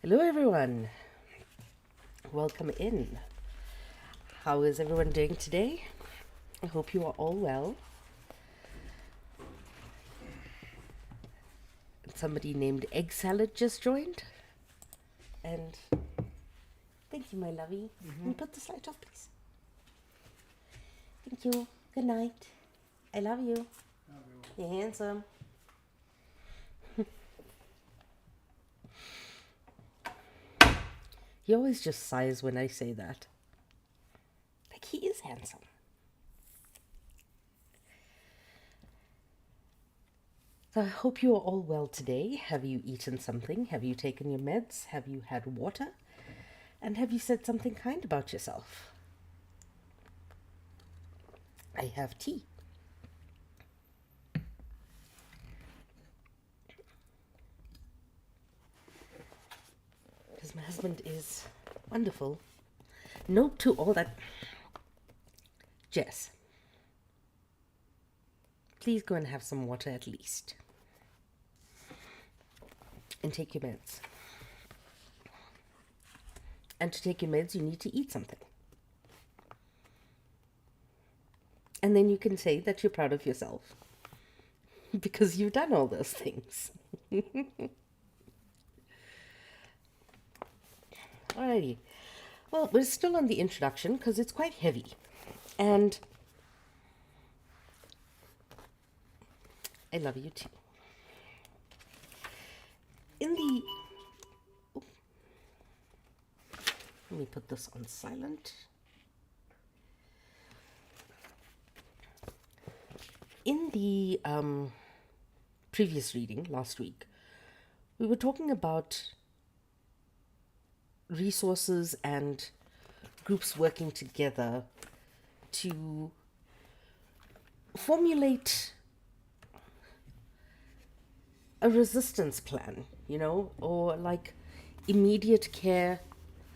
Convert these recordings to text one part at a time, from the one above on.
Hello, everyone. Welcome in. How is everyone doing today? I hope you are all well. Somebody named Egg Salad just joined. And thank you, my lovey. Can you put this light off, please? Thank you. Good night. I love you. You're handsome. He always just sighs when I say that. Like, he is handsome. So I hope you are all well today. Have you eaten something? Have you taken your meds? Have you had water? And have you said something kind about yourself? I have tea. Because my husband is wonderful. Note to all that. Jess, please go and have some water at least. And take your meds. And to take your meds, you need to eat something. And then you can say that you're proud of yourself. Because you've done all those things. Alrighty. Well, we're still on the introduction because it's quite heavy. And I love you too. Let me put this on silent. In the previous reading last week, we were talking about resources and groups working together to formulate a resistance plan, or like immediate care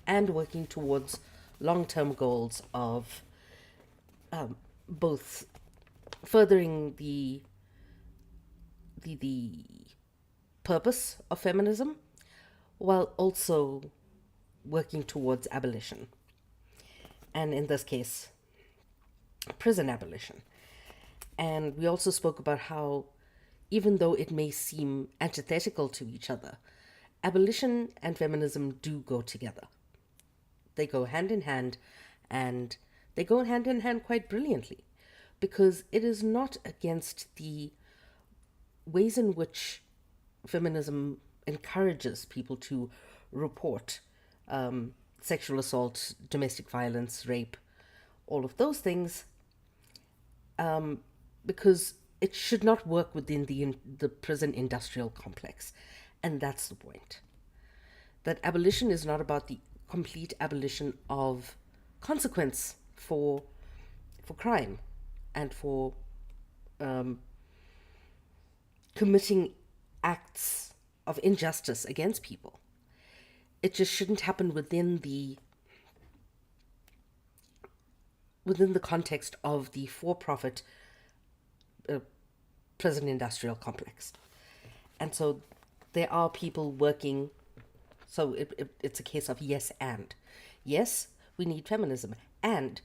and working towards long-term goals of both furthering the purpose of feminism while also working towards abolition. And in this case, prison abolition. And we also spoke about how, even though it may seem antithetical to each other, abolition and feminism do go together. They go hand in hand, and they go hand in hand quite brilliantly, because it is not against the ways in which feminism encourages people to report sexual assault, domestic violence, rape, all of those things, because it should not work within the prison industrial complex. And that's the point. That abolition is not about the complete abolition of consequence for crime and for committing acts of injustice against people. It just shouldn't happen within the context of the for-profit prison industrial complex. And so there are people working. So it's a case of yes and. Yes, we need feminism, and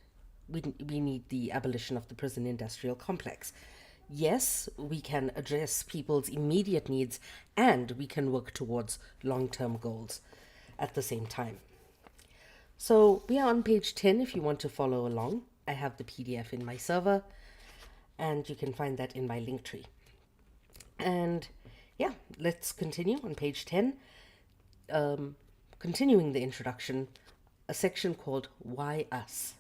we need the abolition of the prison industrial complex. Yes, we can address people's immediate needs, and we can work towards long-term goals at the same time. So we are on page 10 if you want to follow along. I have the PDF in my server, and you can find that in my link tree. And yeah, let's continue on page 10. Continuing the introduction, a section called Why Us?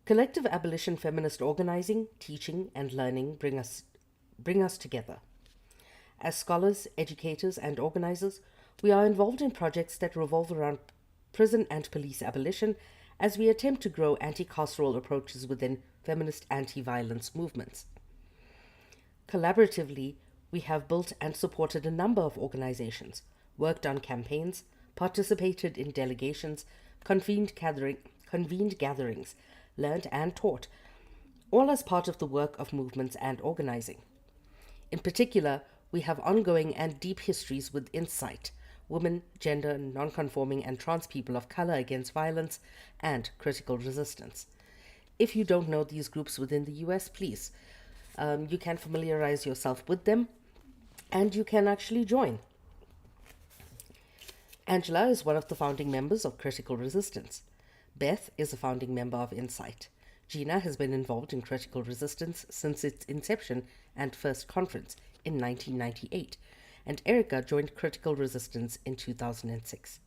Collective abolition feminist organizing, teaching, and learning bring us together. As scholars, educators, and organizers, we are involved in projects that revolve around prison and police abolition as we attempt to grow anti-carceral approaches within feminist anti-violence movements. Collaboratively, we have built and supported a number of organizations, worked on campaigns, participated in delegations, convened gatherings, learned and taught, all as part of the work of movements and organizing. In particular, We have ongoing and deep histories with Insight, Women, Gender, Nonconforming, and Trans People of Color Against Violence, and Critical Resistance. If you don't know these groups within the US, please, you can familiarize yourself with them and you can actually join. Angela is one of the founding members of Critical Resistance. Beth is a founding member of Insight. Gina has been involved in Critical Resistance since its inception and first conference in 1998, and Erica joined Critical Resistance in 2006.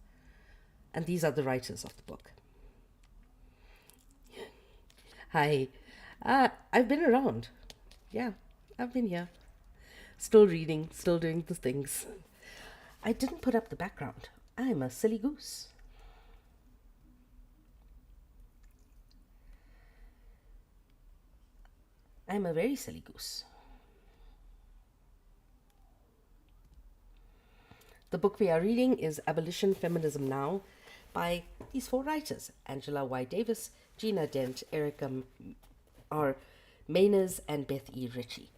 And these are the writers of the book. Hi, I've been around. Yeah, I've been here. Still reading, still doing the things. I didn't put up the background. I'm a silly goose. I'm a very silly goose. The book we are reading is Abolition, Feminism Now by these four writers, Angela Y. Davis, Gina Dent, Erica R. Mayners, and Beth E. Richie.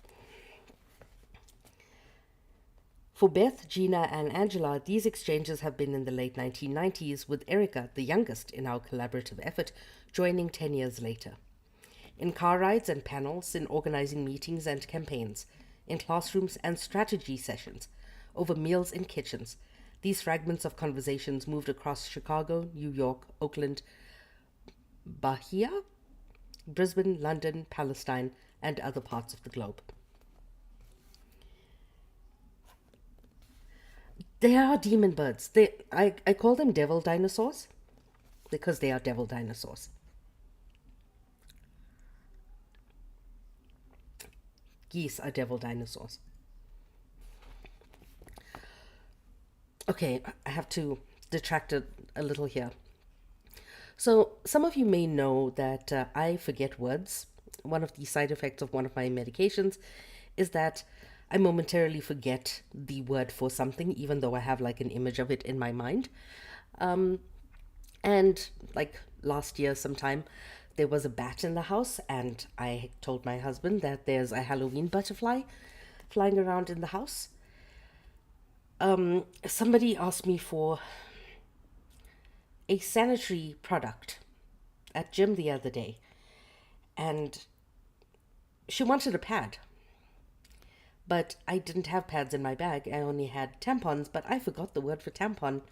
For Beth, Gina, and Angela, these exchanges have been in the late 1990s, with Erica, the youngest in our collaborative effort, joining 10 years later. In car rides and panels, in organizing meetings and campaigns, in classrooms and strategy sessions, over meals in kitchens, these fragments of conversations moved across Chicago, New York, Oakland, Bahia, Brisbane, London, Palestine, and other parts of the globe. They are demon birds. I call them devil dinosaurs because they are devil dinosaurs. Geese are devil dinosaurs. Okay, I have to detract a little here. So, some of you may know that I forget words. One of the side effects of one of my medications is that I momentarily forget the word for something, even though I have like an image of it in my mind. And like last year sometime, there was a bat in the house, and I told my husband that there's a Halloween butterfly flying around in the house. Somebody asked me for a sanitary product at gym the other day, and she wanted a pad. But I didn't have pads in my bag. I only had tampons, but I forgot the word for tampon,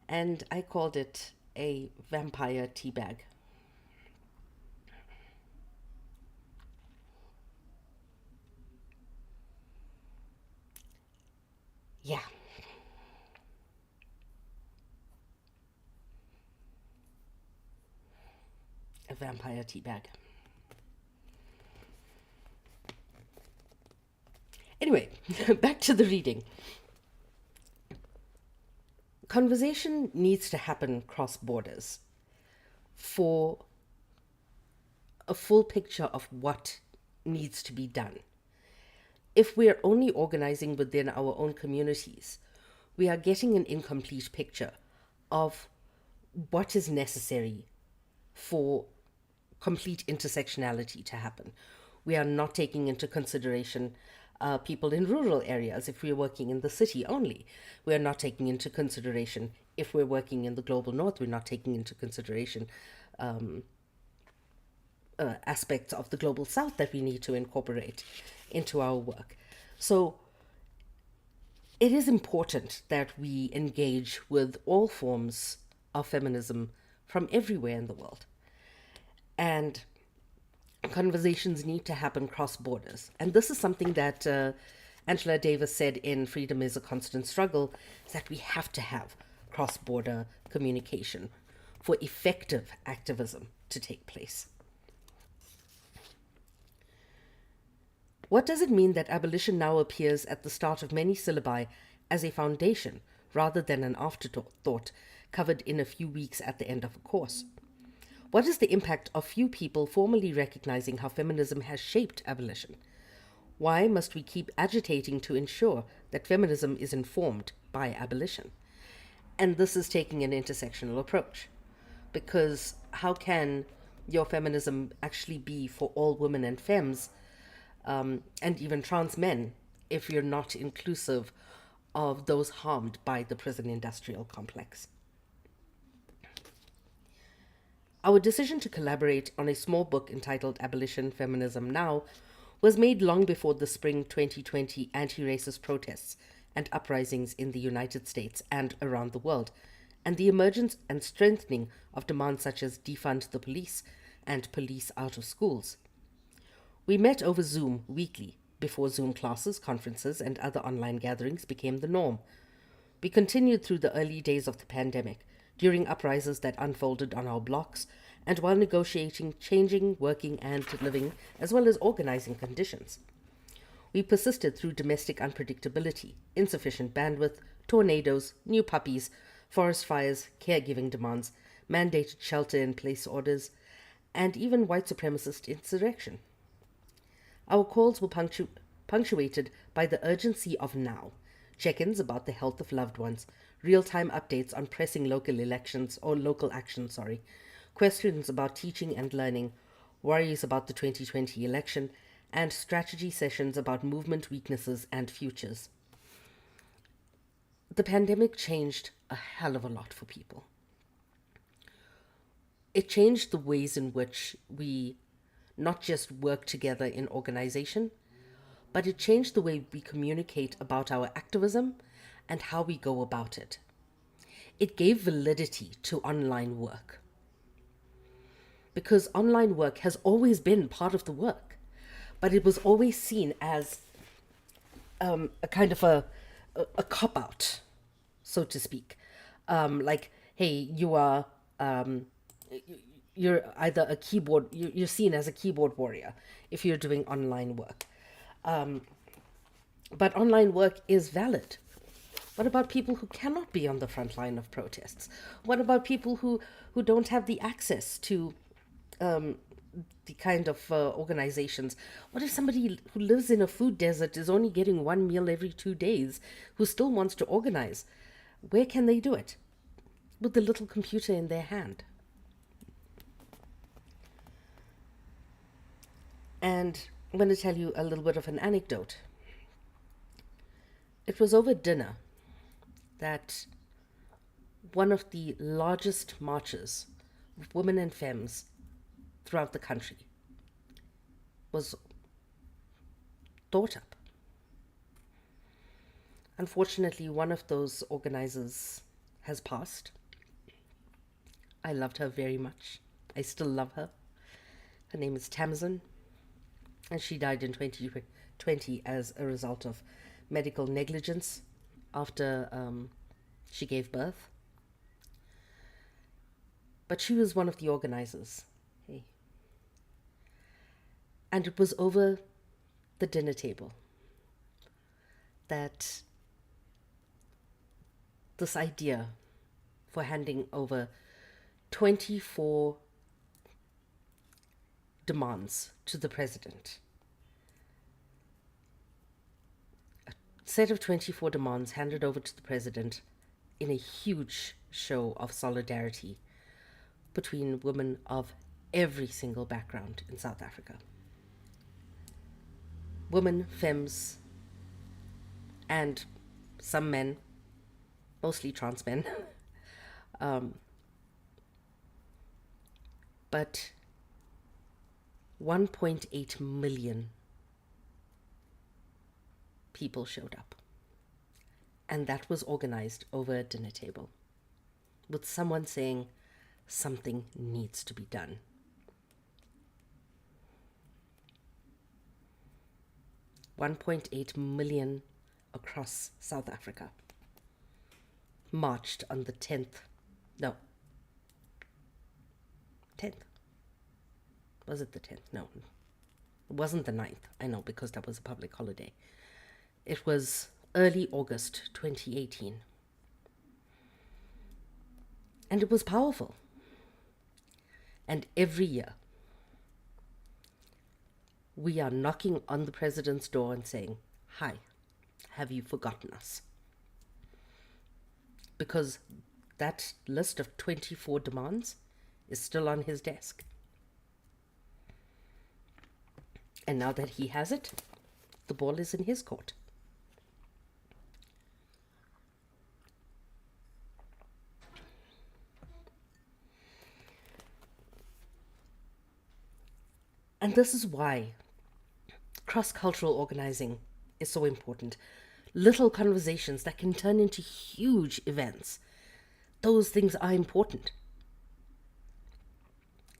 and I called it a vampire tea bag. Yeah. A vampire tea bag. Anyway, back to the reading. Conversation needs to happen cross borders for a full picture of what needs to be done. If we're only organizing within our own communities, we are getting an incomplete picture of what is necessary for complete intersectionality to happen. We are not taking into consideration people in rural areas if we're working in the city only. We're not taking into consideration, if we're working in the global north, we're not taking into consideration aspects of the global south that we need to incorporate into our work. So it is important that we engage with all forms of feminism from everywhere in the world. And conversations need to happen cross borders. And this is something that Angela Davis said in Freedom is a Constant Struggle, is that we have to have cross border communication for effective activism to take place. What does it mean that abolition now appears at the start of many syllabi as a foundation rather than an afterthought covered in a few weeks at the end of a course? What is the impact of few people formally recognizing how feminism has shaped abolition? Why must we keep agitating to ensure that feminism is informed by abolition? And this is taking an intersectional approach, because how can your feminism actually be for all women and femmes, and even trans men, if you're not inclusive of those harmed by the prison industrial complex. Our decision to collaborate on a small book entitled Abolition, Feminism Now was made long before the spring 2020 anti-racist protests and uprisings in the United States and around the world, and the emergence and strengthening of demands such as defund the police and police out of schools. We met over Zoom weekly before Zoom classes, conferences, and other online gatherings became the norm. We continued through the early days of the pandemic, during uprisings that unfolded on our blocks, and while negotiating changing working and living as well as organizing conditions. We persisted through domestic unpredictability, insufficient bandwidth, tornadoes, new puppies, forest fires, caregiving demands, mandated shelter-in-place orders, and even white supremacist insurrection. Our calls were punctuated by the urgency of now, check-ins about the health of loved ones, real-time updates on pressing local actions, questions about teaching and learning, worries about the 2020 election, and strategy sessions about movement weaknesses and futures. The pandemic changed a hell of a lot for people. It changed the ways in which we not just work together in organization, but it changed the way we communicate about our activism and how we go about it. It gave validity to online work, because online work has always been part of the work, but it was always seen as a kind of a cop-out, so to speak. Like, hey, you're either you're seen as a keyboard warrior if you're doing online work. But online work is valid. What about people who cannot be on the front line of protests? What about people who don't have the access to the kind of organizations? What if somebody who lives in a food desert is only getting one meal every 2 days, who still wants to organize? Where can they do it? With the little computer in their hand. And I'm going to tell you a little bit of an anecdote. It was over dinner that one of the largest marches of women and femmes throughout the country was thought up. Unfortunately, one of those organizers has passed. I loved her very much. I still love her. Her name is Tamsin, and she died in 2020 as a result of medical negligence after she gave birth. But she was one of the organizers. Hey. And it was over the dinner table that this idea for handing over 24 demands to the president, a set of 24 demands handed over to the president in a huge show of solidarity between women of every single background in South Africa. Women, femmes, and some men, mostly trans men, but 1.8 million people showed up. And that was organized over a dinner table with someone saying something needs to be done. $1.8 million across South Africa marched on the 10th. Was it the 10th? No, it wasn't the 9th. I know, because that was a public holiday. It was early August 2018. And it was powerful. And every year, we are knocking on the president's door and saying, "Hi, have you forgotten us?" Because that list of 24 demands is still on his desk. And now that he has it, the ball is in his court. And this is why cross-cultural organizing is so important. Little conversations that can turn into huge events. Those things are important.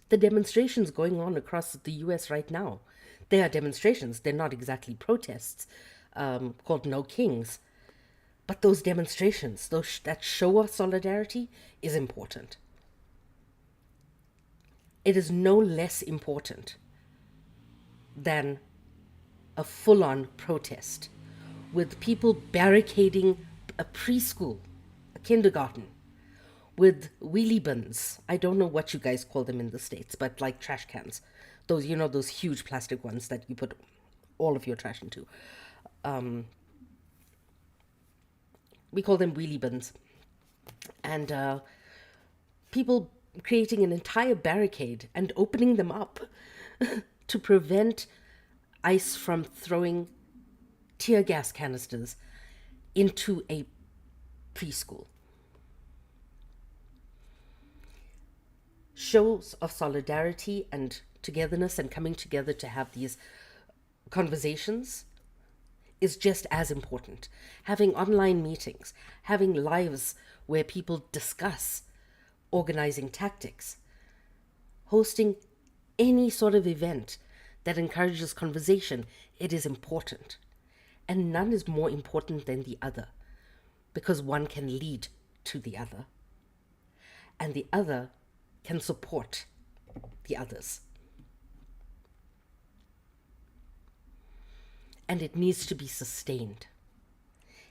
The demonstrations going on across the US right now, they are demonstrations. They're not exactly protests called No Kings. But those demonstrations, that show of solidarity is important. It is no less important than a full on protest with people barricading a preschool, a kindergarten, with wheelie bins. I don't know what you guys call them in the States, but like trash cans. Those, those huge plastic ones that you put all of your trash into. We call them wheelie bins. And people creating an entire barricade and opening them up to prevent ICE from throwing tear gas canisters into a preschool. Shows of solidarity and togetherness and coming together to have these conversations is just as important. Having online meetings, having lives where people discuss organizing tactics, hosting any sort of event that encourages conversation, it is important. And none is more important than the other, because one can lead to the other, and the other can support the others. And it needs to be sustained.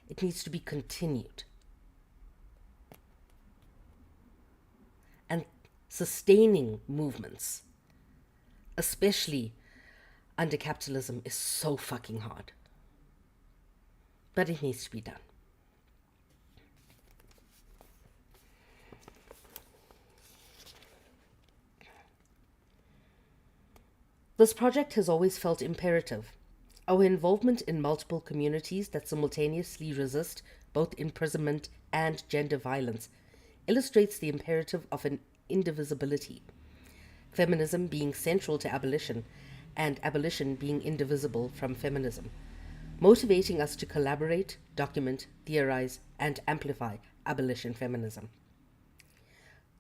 It needs to be continued. And sustaining movements, especially under capitalism, is so fucking hard. But it needs to be done. This project has always felt imperative. Our involvement in multiple communities that simultaneously resist both imprisonment and gender violence illustrates the imperative of an indivisibility. Feminism being central to abolition, and abolition being indivisible from feminism, motivating us to collaborate, document, theorize, and amplify abolition feminism.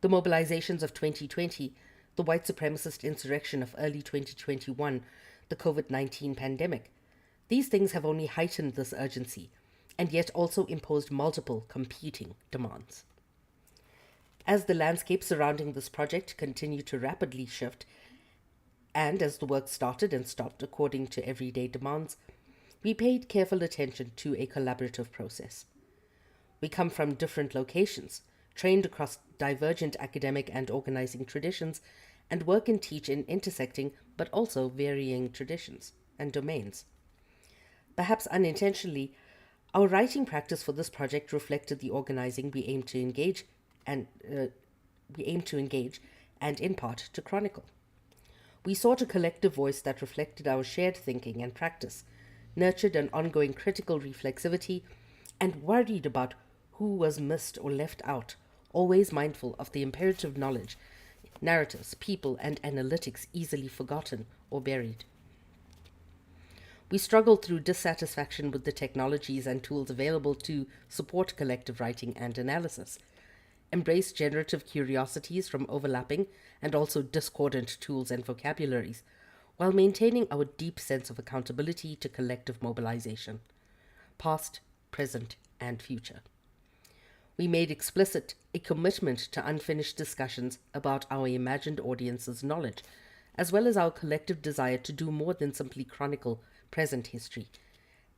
The mobilizations of 2020, the white supremacist insurrection of early 2021, the COVID-19 pandemic, these things have only heightened this urgency, and yet also imposed multiple competing demands. As the landscape surrounding this project continued to rapidly shift, and as the work started and stopped according to everyday demands, we paid careful attention to a collaborative process. We come from different locations, trained across divergent academic and organizing traditions, and work and teach in intersecting but also varying traditions and domains. Perhaps unintentionally, our writing practice for this project reflected the organizing we aim to engage and in part to chronicle. We sought a collective voice that reflected our shared thinking and practice, nurtured an ongoing critical reflexivity, and worried about who was missed or left out, always mindful of the imperative knowledge, narratives, people, and analytics easily forgotten or buried. We struggled through dissatisfaction with the technologies and tools available to support collective writing and analysis, embraced generative curiosities from overlapping and also discordant tools and vocabularies, while maintaining our deep sense of accountability to collective mobilization, past, present, and future. We made explicit a commitment to unfinished discussions about our imagined audience's knowledge, as well as our collective desire to do more than simply chronicle present history,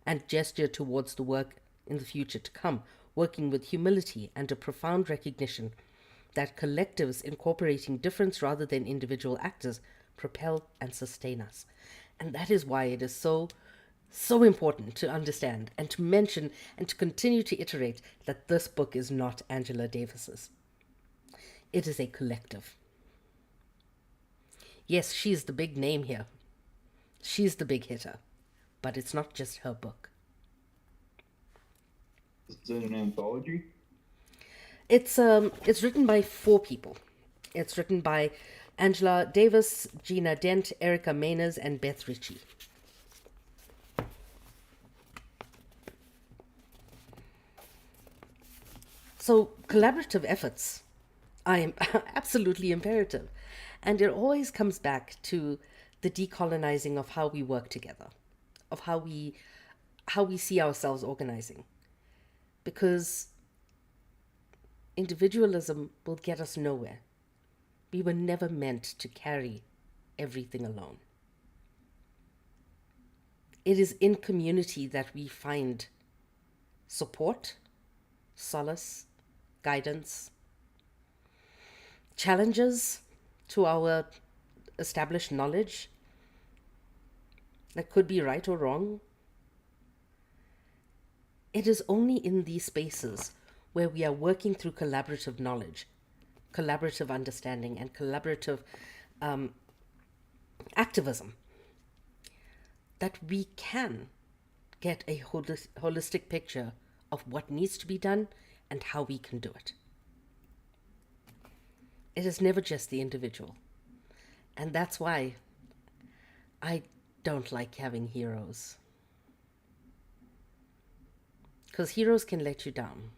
and gesture towards the work in the future to come, working with humility and a profound recognition that collectives incorporating difference rather than individual actors propel and sustain us. And that is why it is so important to understand and to mention and to continue to iterate that this book is not Angela Davis's. It is a collective. Yes, she's the big name here. She's the big hitter. But it's not just her book. Is it an anthology? It's written by 4 people. It's written by Angela Davis, Gina Dent, Erica Mayners, and Beth Richie. So collaborative efforts are absolutely imperative. And it always comes back to the decolonizing of how we work together, of how we see ourselves organizing. Because individualism will get us nowhere. We were never meant to carry everything alone. It is in community that we find support, solace, guidance, challenges to our established knowledge that could be right or wrong. It is only in these spaces where we are working through collaborative knowledge, collaborative understanding, and collaborative activism that we can get a holistic picture of what needs to be done and how we can do it. It is never just the individual. And that's why I don't like having heroes. Because heroes can let you down.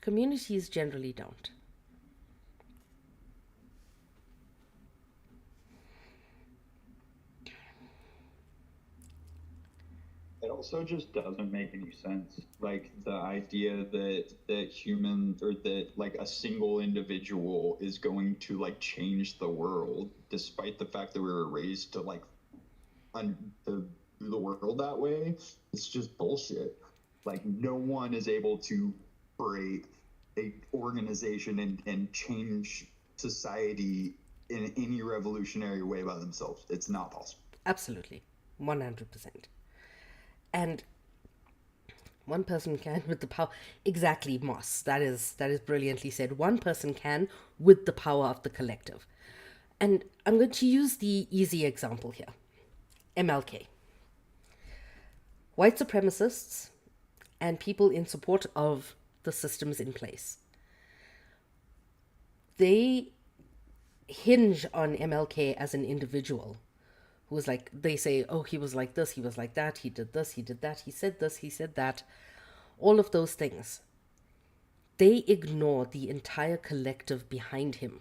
Communities generally don't. It also just doesn't make any sense. Like the idea that human or that like a single individual is going to like change the world, despite the fact that we were raised to like do the world that way. It's just bullshit. Like no one is able to create a organization and change society in any revolutionary way by themselves. It's not possible. Absolutely. 100%. And one person can with the power. Exactly, Moss. That is brilliantly said. One person can with the power of the collective. And I'm going to use the easy example here. MLK. White supremacists and people in support of the systems in place. They hinge on MLK as an individual who was like, they say, oh, he was like this, he was like that, he did this, he did that, he said this, he said that, all of those things. They ignore the entire collective behind him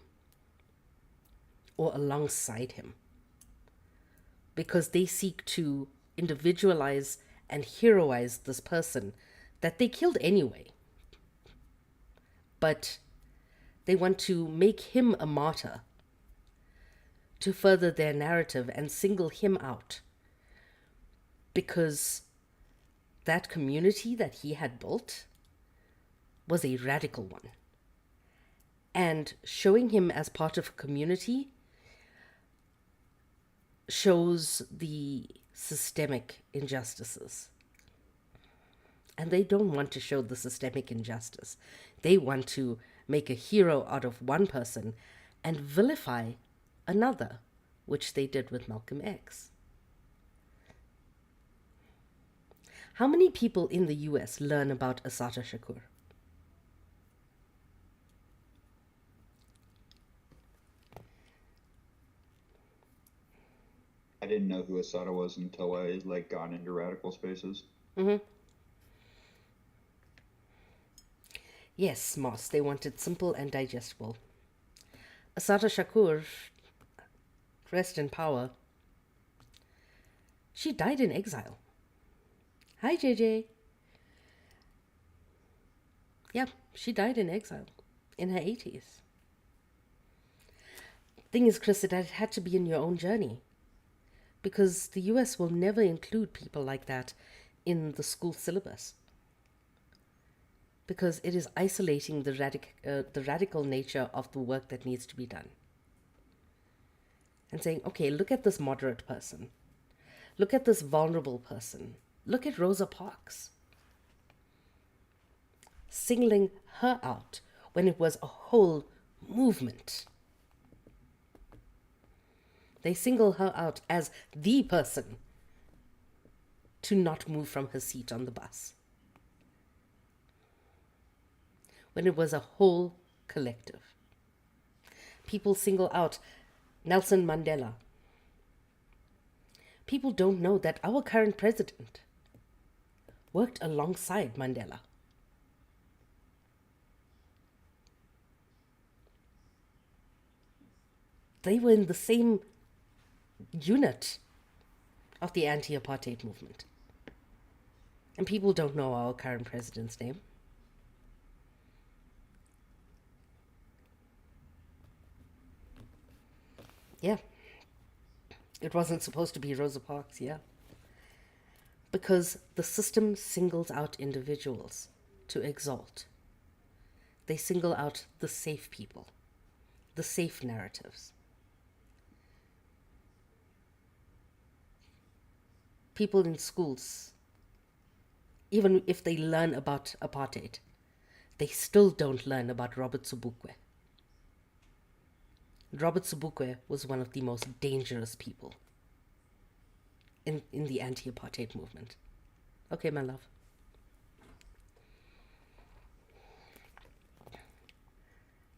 or alongside him because they seek to individualize and heroize this person that they killed anyway. But they want to make him a martyr to further their narrative and single him out because that community that he had built was a radical one. And showing him as part of a community shows the systemic injustices. And they don't want to show the systemic injustice. They want to make a hero out of one person and vilify another, which they did with Malcolm X. How many people in the US learn about Assata Shakur? I didn't know who Asada was until I like got into radical spaces. Mm-hmm. Yes, Moss, they wanted simple and digestible. Assata Shakur, rest in power, she died in exile. Hi, JJ. Yeah, she died in exile in her 80s. Thing is, Chris, that it had to be in your own journey because the US will never include people like that in the school syllabus because it is isolating the radical nature of the work that needs to be done. And saying, okay, look at this moderate person. Look at this vulnerable person. Look at Rosa Parks. Singling her out when it was a whole movement. They single her out as the person to not move from her seat on the bus. When it was a whole collective. People single out Nelson Mandela. People don't know that our current president worked alongside Mandela. They were in the same unit of the anti-apartheid movement. And people don't know our current president's name. Yeah. It wasn't supposed to be Rosa Parks, yeah. Because the system singles out individuals to exalt. They single out the safe people, the safe narratives. People in schools, even if they learn about apartheid, they still don't learn about Robert Sobukwe. Robert Sobukwe was one of the most dangerous people in the anti-apartheid movement. Okay, my love.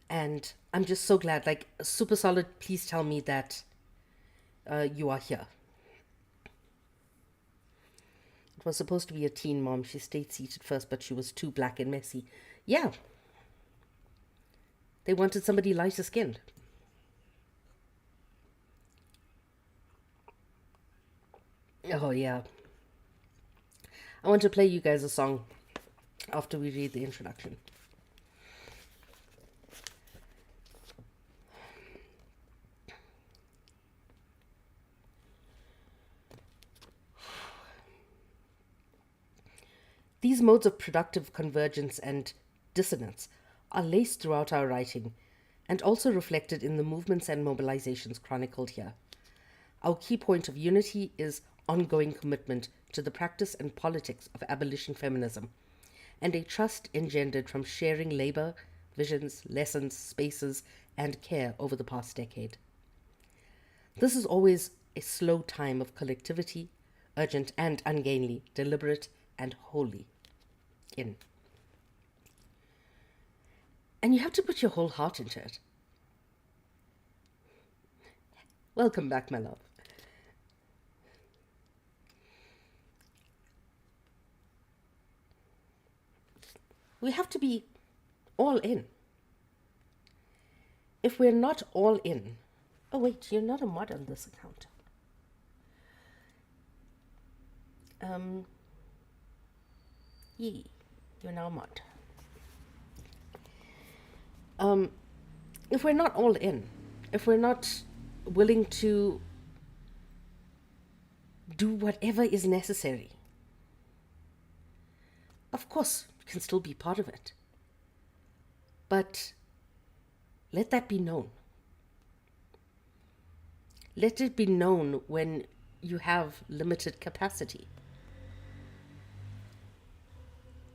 And I'm just so glad, like, Super Solid, please tell me that you are here. It was supposed to be a teen mom. She stayed seated first, but she was too black and messy. Yeah. They wanted somebody lighter skinned. Oh, yeah. I want to play you guys a song after we read the introduction. These modes of productive convergence and dissonance are laced throughout our writing and also reflected in the movements and mobilizations chronicled here. Our key point of unity is ongoing commitment to the practice and politics of abolition feminism, and a trust engendered from sharing labor, visions, lessons, spaces, and care over the past decade. This is always a slow time of collectivity, urgent and ungainly, deliberate and wholly in. And you have to put your whole heart into it. Welcome back, my love. We have to be all in. If we're not all in... Oh, wait, you're not a mod on this account. You're now a mod. If we're not all in, if we're not willing to do whatever is necessary, of course, we can still be part of it. But let that be known. Let it be known when you have limited capacity.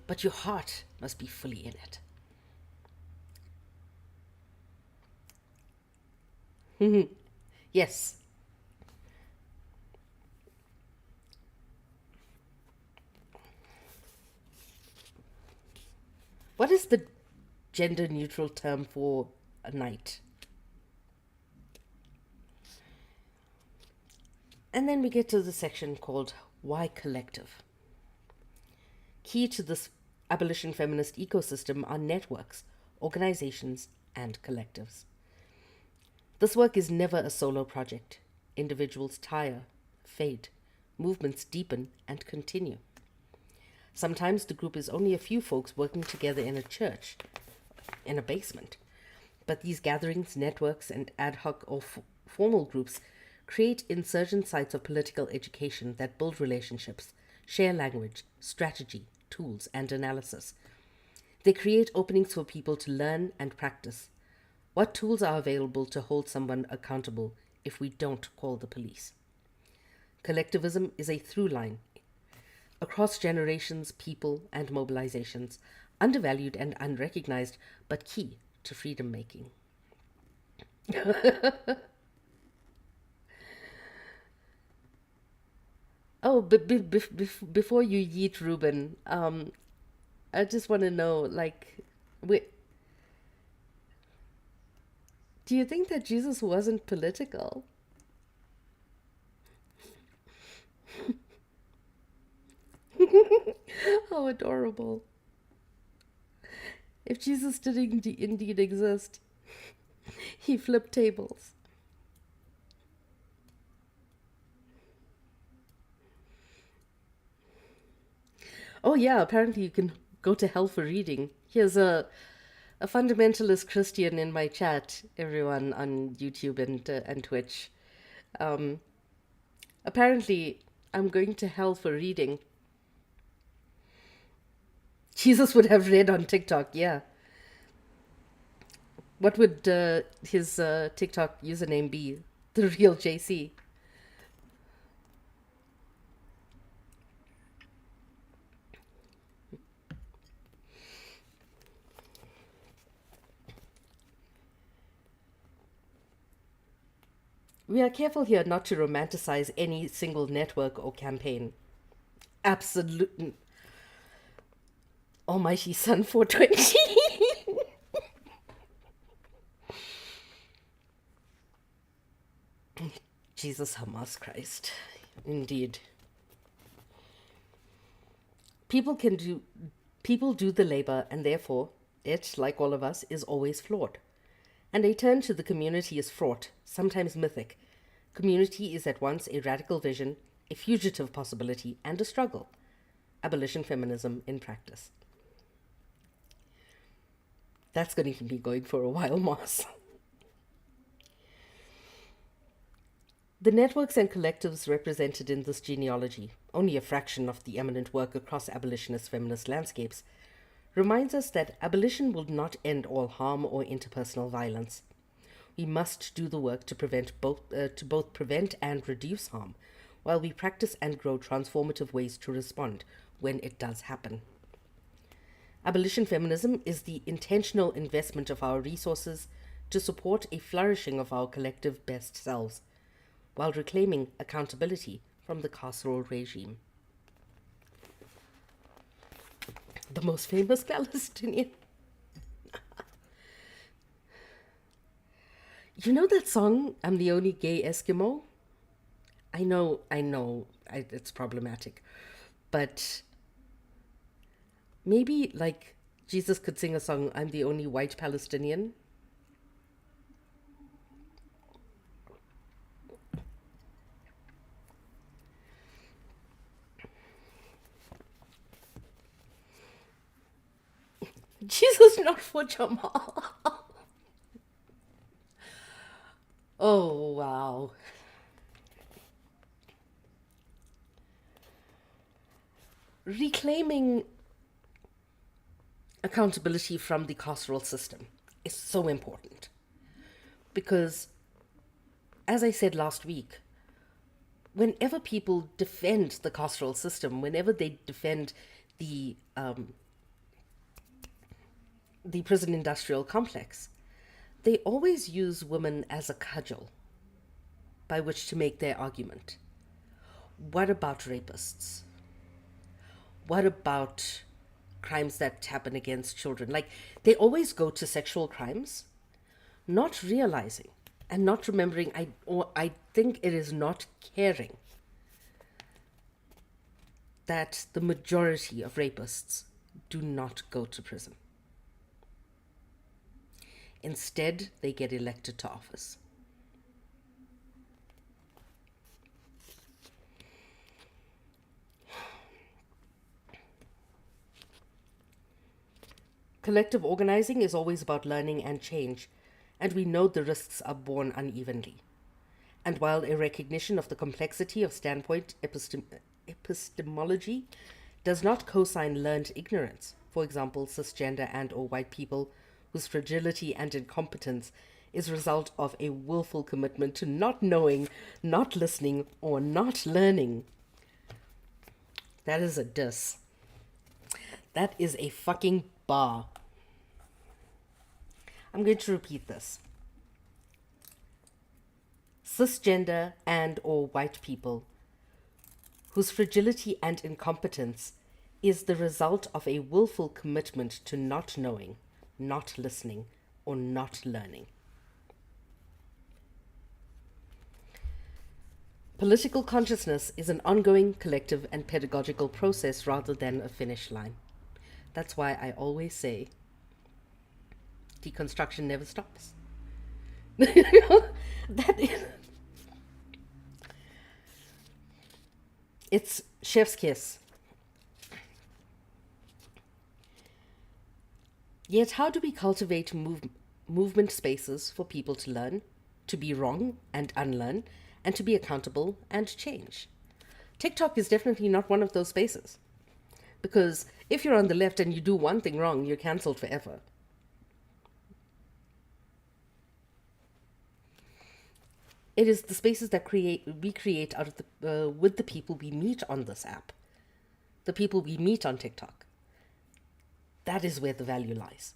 But your heart must be fully in it. Yes. What is the gender neutral term for a night? And then we get to the section called Why Collective. Key to this abolition feminist ecosystem are networks, organizations, and collectives. This work is never a solo project. Individuals tire, fade, movements deepen and continue. Sometimes the group is only a few folks working together in a church, in a basement. But these gatherings, networks, and ad hoc or formal groups create insurgent sites of political education that build relationships, share language, strategy, tools, and analysis. They create openings for people to learn and practice. What tools are available to hold someone accountable if we don't call the police? Collectivism is a through line across generations, people, and mobilizations, undervalued and unrecognized, but key to freedom making. Oh, before you yeet Ruben, I just want to know, like, Do you think that Jesus wasn't political? How adorable. If Jesus did indeed exist, he flipped tables. Oh yeah, apparently you can go to hell for reading. Here's a fundamentalist Christian in my chat, everyone on YouTube and Twitch. Um, Apparently, I'm going to hell for reading. Jesus would have read on TikTok, yeah. What would his TikTok username be? The real JC. We are careful here not to romanticize any single network or campaign. Absolute Almighty Son 420. Jesus Hamas Christ. Indeed. People can do People do the labor, and therefore it, like all of us, is always flawed. And a turn to the community is fraught, sometimes mythic. Community is at once a radical vision, a fugitive possibility, and a struggle. Abolition feminism in practice. That's going to be going for a while, Moss. The networks and collectives represented in this genealogy, only a fraction of the eminent work across abolitionist feminist landscapes, reminds us that abolition will not end all harm or interpersonal violence. We must do the work to both prevent and reduce harm, while we practice and grow transformative ways to respond when it does happen. Abolition feminism is the intentional investment of our resources to support a flourishing of our collective best selves, while reclaiming accountability from the carceral regime. The most famous Palestinian. You know that song, I'm the Only Gay Eskimo? I know, it's problematic. But maybe, like, Jesus could sing a song, I'm the Only White Palestinian. Jesus, not for Jamal. Oh, wow. Reclaiming accountability from the carceral system is so important because, as I said last week, whenever people defend the carceral system, whenever they defend the prison industrial complex, they always use women as a cudgel by which to make their argument. What about rapists? What about crimes that happen against children? Like, they always go to sexual crimes, not realizing and not remembering, I think it is not caring that the majority of rapists do not go to prison. Instead, they get elected to office. Collective organizing is always about learning and change, and we know the risks are borne unevenly. And while a recognition of the complexity of standpoint epistemology does not co-sign learned ignorance, for example, cisgender and or white people whose fragility and incompetence is a result of a willful commitment to not knowing, not listening, or not learning. That is a diss. That is a fucking bar. I'm going to repeat this. Cisgender and or white people whose fragility and incompetence is the result of a willful commitment to not knowing, not listening, or not learning. Political consciousness is an ongoing collective and pedagogical process rather than a finish line. That's why I always say deconstruction never stops. that is, it's chef's kiss. Yet, how do we cultivate movement spaces for people to learn, to be wrong and unlearn, and to be accountable and change? TikTok is definitely not one of those spaces. Because if you're on the left and you do one thing wrong, you're cancelled forever. It is the spaces that we create out of with the people we meet on this app, the people we meet on TikTok. That is where the value lies.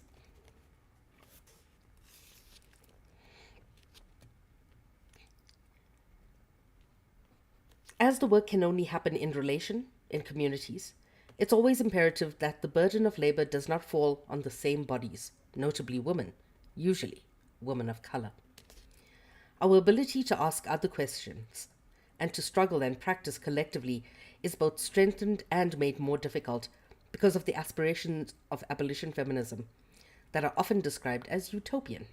As the work can only happen in relation, in communities, it's always imperative that the burden of labor does not fall on the same bodies, notably women, usually women of color. Our ability to ask other questions and to struggle and practice collectively is both strengthened and made more difficult because of the aspirations of abolition feminism that are often described as utopian.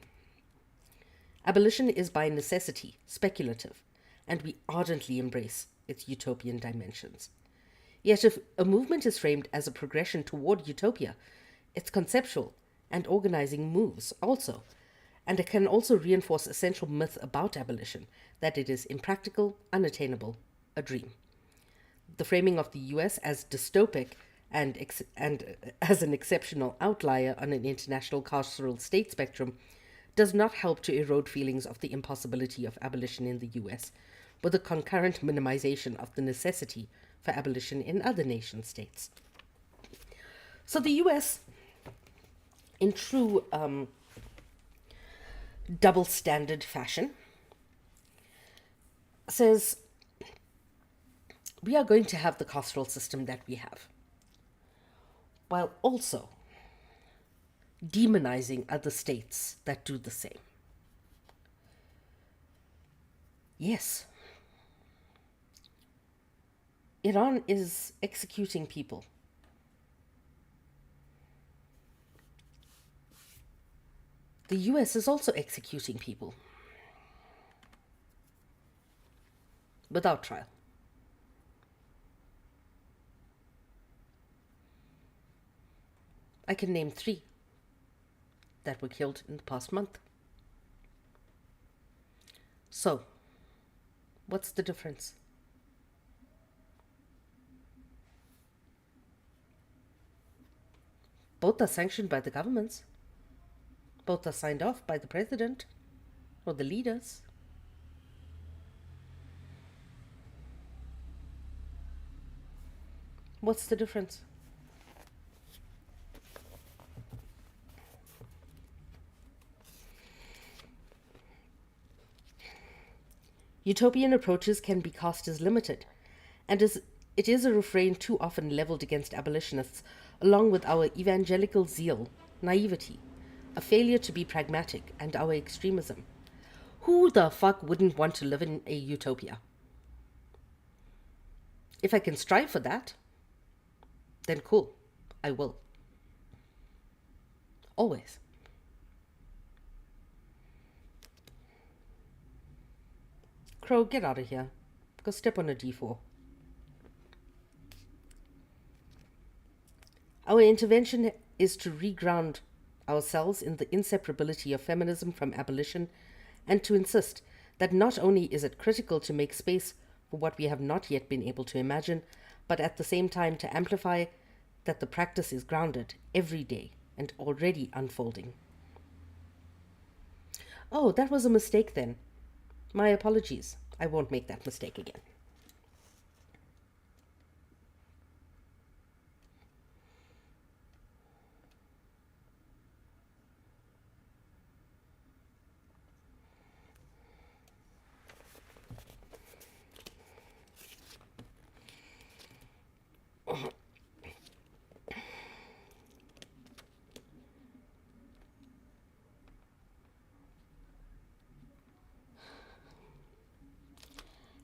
Abolition is by necessity speculative, and we ardently embrace its utopian dimensions. Yet if a movement is framed as a progression toward utopia, its conceptual and organizing moves also, and it can also reinforce essential myth about abolition, that it is impractical, unattainable, a dream. The framing of the US as dystopic and as an exceptional outlier on an international carceral state spectrum does not help to erode feelings of the impossibility of abolition in the US, with a concurrent minimization of the necessity for abolition in other nation states. So the US, in true double standard fashion, says we are going to have the carceral system that we have, while also demonizing other states that do the same. Yes, Iran is executing people. The US is also executing people without trial. I can name 3 that were killed in the past month. So, what's the difference? Both are sanctioned by the governments. Both are signed off by the president or the leaders. What's the difference? Utopian approaches can be cast as limited, and it is a refrain too often leveled against abolitionists, along with our evangelical zeal, naivety, a failure to be pragmatic, and our extremism. Who the fuck wouldn't want to live in a utopia? If I can strive for that, then cool, I will. Always. Crow, get out of here. Go step on a D4. Our intervention is to reground ourselves in the inseparability of feminism from abolition, and to insist that not only is it critical to make space for what we have not yet been able to imagine, but at the same time to amplify that the practice is grounded every day and already unfolding. Oh, that was a mistake then. My apologies. I won't make that mistake again.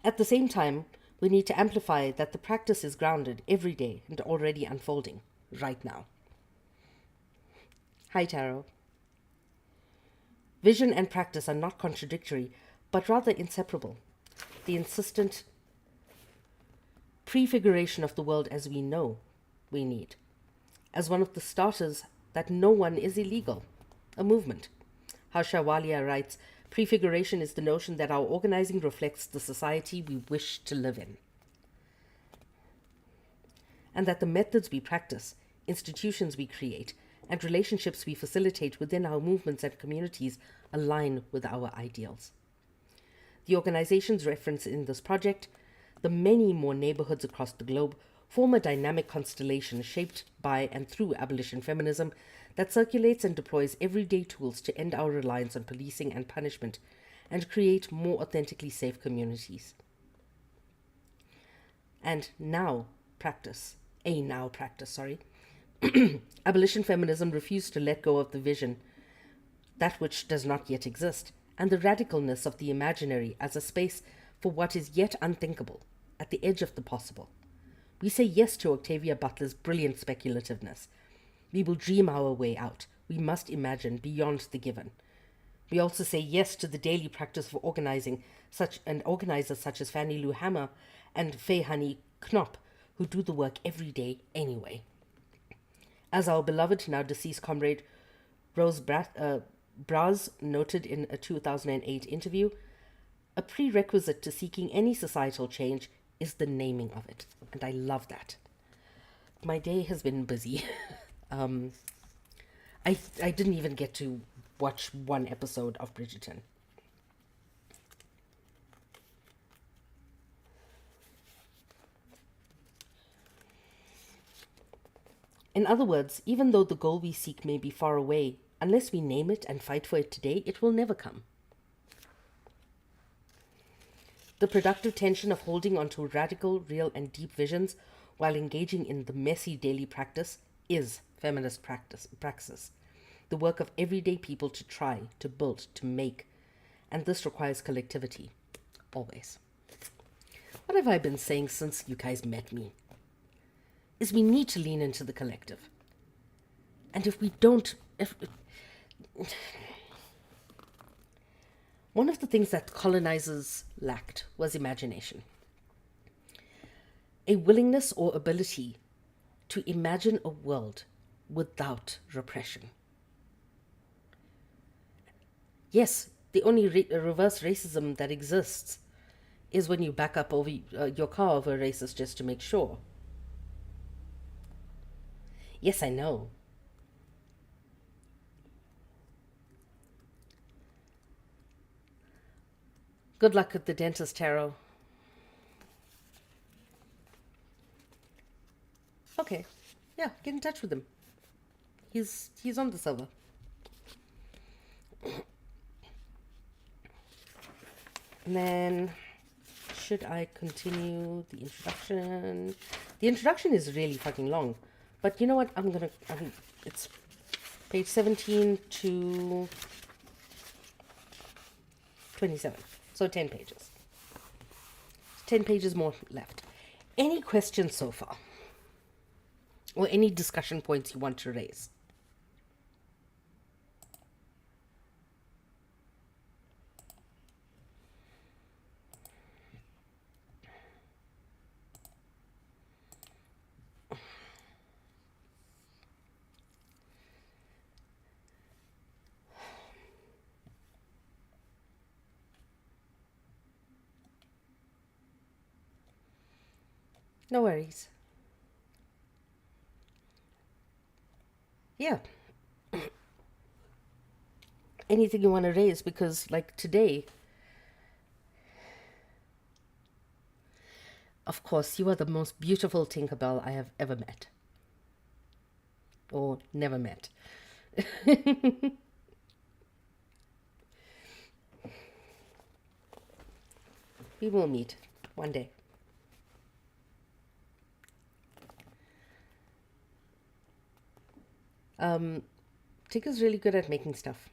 At the same time, we need to amplify that the practice is grounded every day and already unfolding right now. Hi, Tarot. Vision and practice are not contradictory, but rather inseparable. The insistent prefiguration of the world as we know we need. As one of the starters that no one is illegal, a movement. Harsha Walia writes, prefiguration is the notion that our organizing reflects the society we wish to live in. And that the methods we practice, institutions we create, and relationships we facilitate within our movements and communities align with our ideals. The organizations referenced in this project, the many more neighborhoods across the globe, form a dynamic constellation shaped by and through abolition feminism that circulates and deploys everyday tools to end our reliance on policing and punishment and create more authentically safe communities. And now practice. Abolition feminism refused to let go of the vision, that which does not yet exist, and the radicalness of the imaginary as a space for what is yet unthinkable, at the edge of the possible. We say yes to Octavia Butler's brilliant speculativeness. We will dream our way out. We must imagine beyond the given. We also say yes to the daily practice of organizing, organizers such as Fannie Lou Hamer and Faye Honey Knop, who do the work every day anyway. As our beloved, now deceased comrade Rose Braz noted in a 2008 interview, a prerequisite to seeking any societal change is the naming of it. And I love that. My day has been busy. I didn't even get to watch one episode of Bridgerton. In other words, even though the goal we seek may be far away, unless we name it and fight for it today, it will never come. The productive tension of holding onto radical, real, and deep visions while engaging in the messy daily practice is feminist praxis. The work of everyday people to try, to build, to make. And this requires collectivity. Always. What have I been saying since you guys met me? Is we need to lean into the collective. And if we don't... One of the things that colonizers lacked was imagination. A willingness or ability to imagine a world without repression. Yes, the only reverse racism that exists is when you back up over your car over a racist just to make sure. Yes, I know. Good luck with the dentist, Tarot. Okay. Yeah, get in touch with him. He's on the server. And then, should I continue the introduction? The introduction is really fucking long. But you know what? It's page 17 to 27. So 10 pages. 10 pages more left. Any questions so far? Or any discussion points you want to raise? No worries. Yeah. Anything you want to raise, because like today, of course, you are the most beautiful Tinkerbell I have ever met. Or never met. We will meet one day. Tinker's really good at making stuff.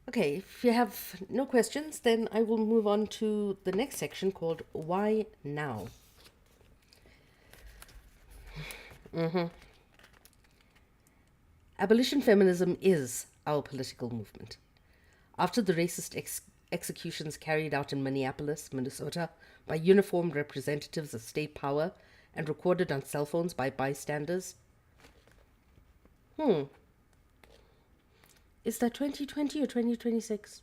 Okay, if you have no questions, then I will move on to the next section called Why Now? Abolition feminism is our political movement. After the racist executions carried out in Minneapolis, Minnesota, by uniformed representatives of state power and recorded on cell phones by bystanders, is that 2020 or 2026?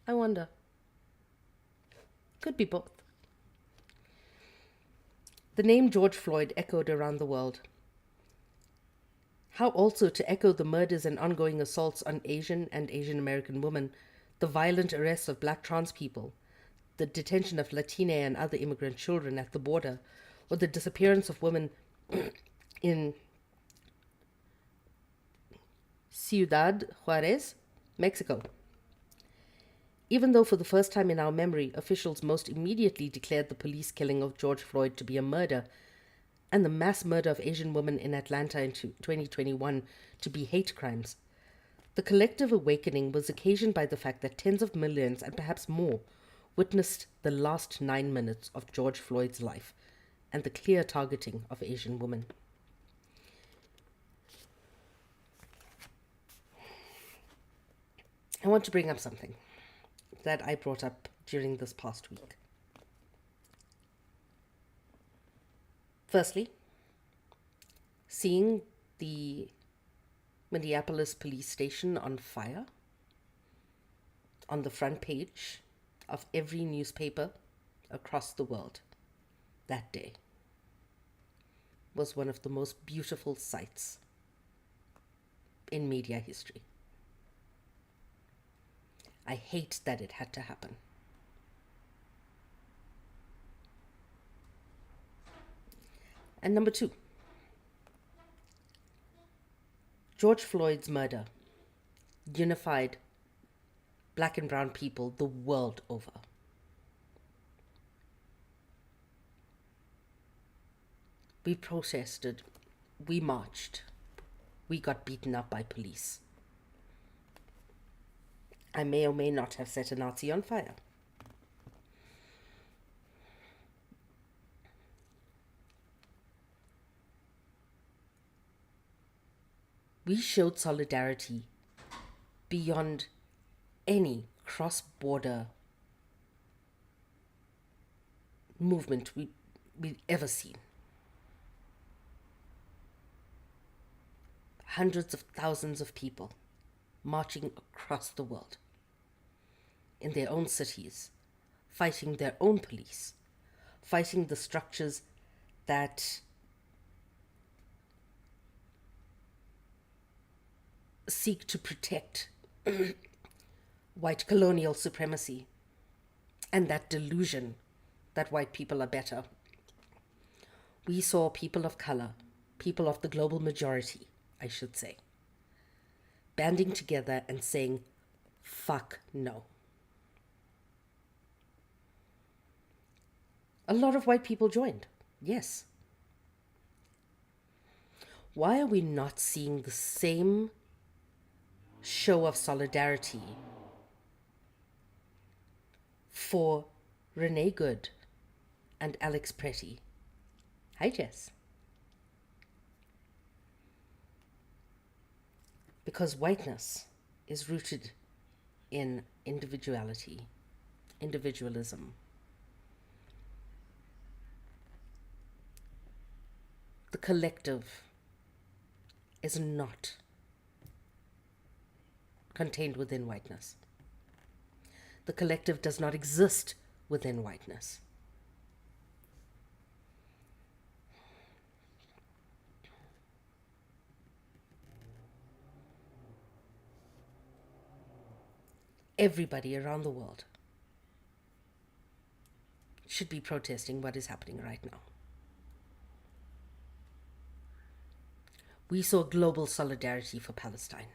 I wonder. Could be both. The name George Floyd echoed around the world. How also to echo the murders and ongoing assaults on Asian and Asian American women, the violent arrests of black trans people, the detention of Latina and other immigrant children at the border, or the disappearance of women in Ciudad Juarez, Mexico. Even though for the first time in our memory, officials most immediately declared the police killing of George Floyd to be a murder, and the mass murder of Asian women in Atlanta in 2021 to be hate crimes, the collective awakening was occasioned by the fact that tens of millions, and perhaps more, witnessed the last 9 minutes of George Floyd's life and the clear targeting of Asian women. I want to bring up something that I brought up during this past week. Firstly, seeing the Minneapolis police station on fire on the front page of every newspaper across the world that day was one of the most beautiful sights in media history. I hate that it had to happen. And number two, George Floyd's murder unified black and brown people the world over. We protested, we marched, we got beaten up by police. I may or may not have set a Nazi on fire. We showed solidarity beyond any cross-border movement we've ever seen. Hundreds of thousands of people marching across the world in their own cities, fighting their own police, fighting the structures that seek to protect white colonial supremacy and that delusion that white people are better. We saw people of color, people of the global majority, I should say, banding together and saying, fuck no. A lot of white people joined, yes. Why are we not seeing the same show of solidarity for Renee Good and Alex Pretty? Hi, Jess. Because whiteness is rooted in individuality, individualism. The collective is not contained within whiteness. The collective does not exist within whiteness. Everybody around the world should be protesting what is happening right now. We saw global solidarity for Palestine.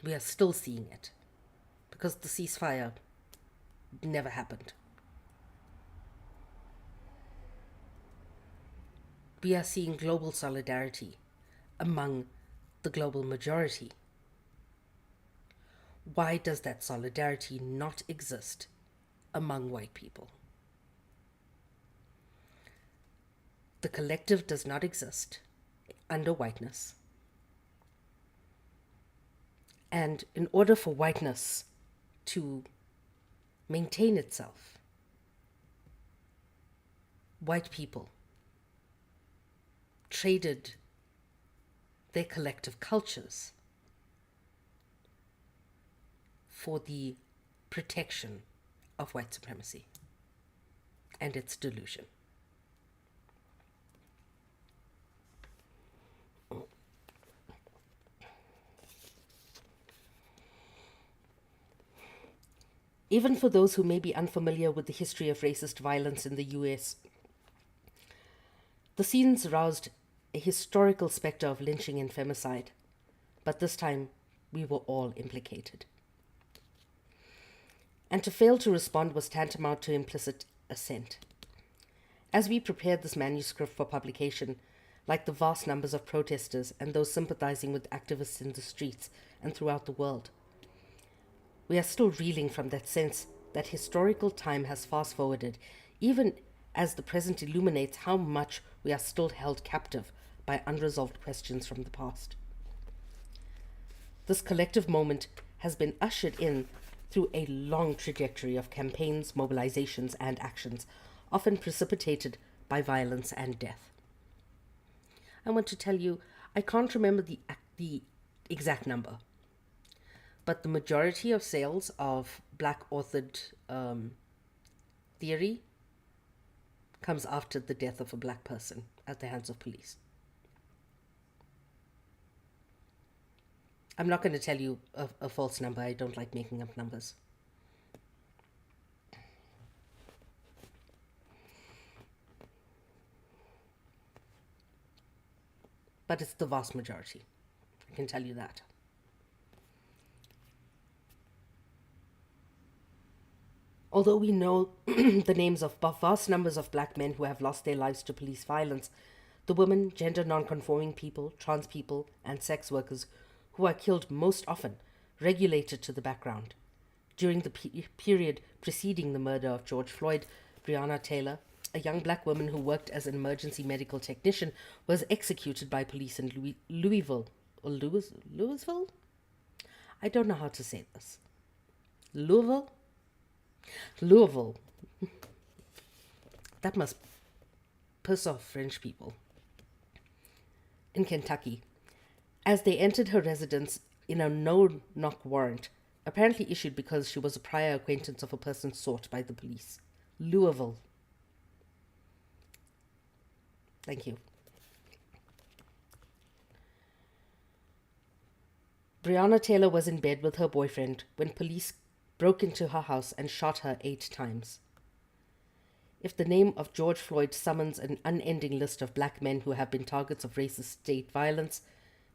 We are still seeing it because the ceasefire never happened. We are seeing global solidarity among the global majority, why does that solidarity not exist among white people? The collective does not exist under whiteness. And in order for whiteness to maintain itself, white people traded their collective cultures for the protection of white supremacy and its delusion. Even for those who may be unfamiliar with the history of racist violence in the US, the scenes roused a historical specter of lynching and femicide, but this time we were all implicated. And to fail to respond was tantamount to implicit assent. As we prepared this manuscript for publication, like the vast numbers of protesters and those sympathizing with activists in the streets and throughout the world, we are still reeling from that sense that historical time has fast-forwarded, even as the present illuminates how much we are still held captive by unresolved questions from the past. This collective moment has been ushered in through a long trajectory of campaigns, mobilizations, and actions, often precipitated by violence and death. I want to tell you, I can't remember the exact number, but the majority of sales of Black-authored theory comes after the death of a Black person at the hands of police. I'm not going to tell you a false number. I don't like making up numbers. But it's the vast majority. I can tell you that. Although we know the names of vast numbers of Black men who have lost their lives to police violence, the women, gender non-conforming people, trans people, and sex workers who are killed most often regulated to the background. During the period preceding the murder of George Floyd, Breonna Taylor, a young Black woman who worked as an emergency medical technician, was executed by police in Louisville. Or Louisville? I don't know how to say this. Louisville? That must piss off French people. In Kentucky, as they entered her residence in a no-knock warrant, apparently issued because she was a prior acquaintance of a person sought by the police. Louisville. Thank you. Breonna Taylor was in bed with her boyfriend when police broke into her house and shot her 8 times. If the name of George Floyd summons an unending list of Black men who have been targets of racist state violence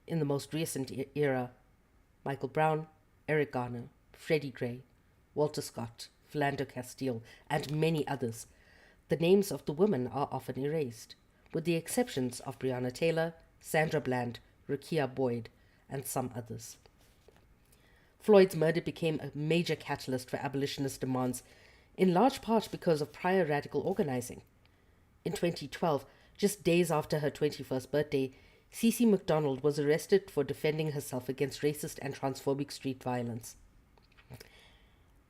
in the most recent era, Michael Brown, Eric Garner, Freddie Gray, Walter Scott, Philando Castile, and many others, the names of the women are often erased, with the exceptions of Breonna Taylor, Sandra Bland, Rekia Boyd, and some others. Floyd's murder became a major catalyst for abolitionist demands, in large part because of prior radical organizing. In 2012, just days after her 21st birthday, Cece McDonald was arrested for defending herself against racist and transphobic street violence.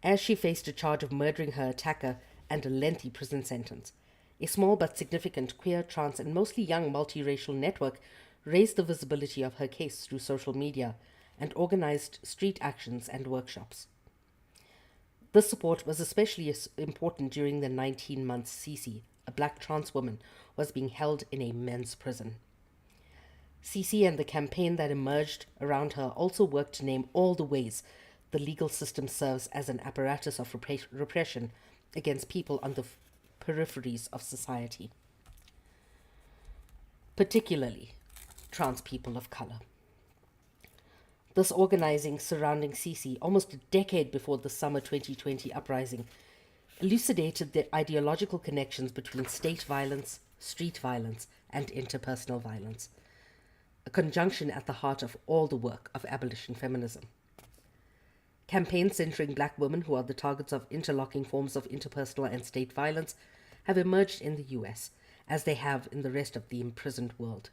As she faced a charge of murdering her attacker and a lengthy prison sentence, a small but significant queer, trans, and mostly young multiracial network raised the visibility of her case through social media and organized street actions and workshops. This support was especially important during the 19 months Cece, a Black trans woman, was being held in a men's prison. Cece and the campaign that emerged around her also worked to name all the ways the legal system serves as an apparatus of repression against people on the peripheries of society, particularly trans people of color. This organizing surrounding Cece, almost a decade before the summer 2020 uprising, elucidated the ideological connections between state violence, street violence, and interpersonal violence. a conjunction at the heart of all the work of abolition feminism. Campaigns centering black women who are the targets of interlocking forms of interpersonal and state violence have emerged in the US, as they have in the rest of the imprisoned world,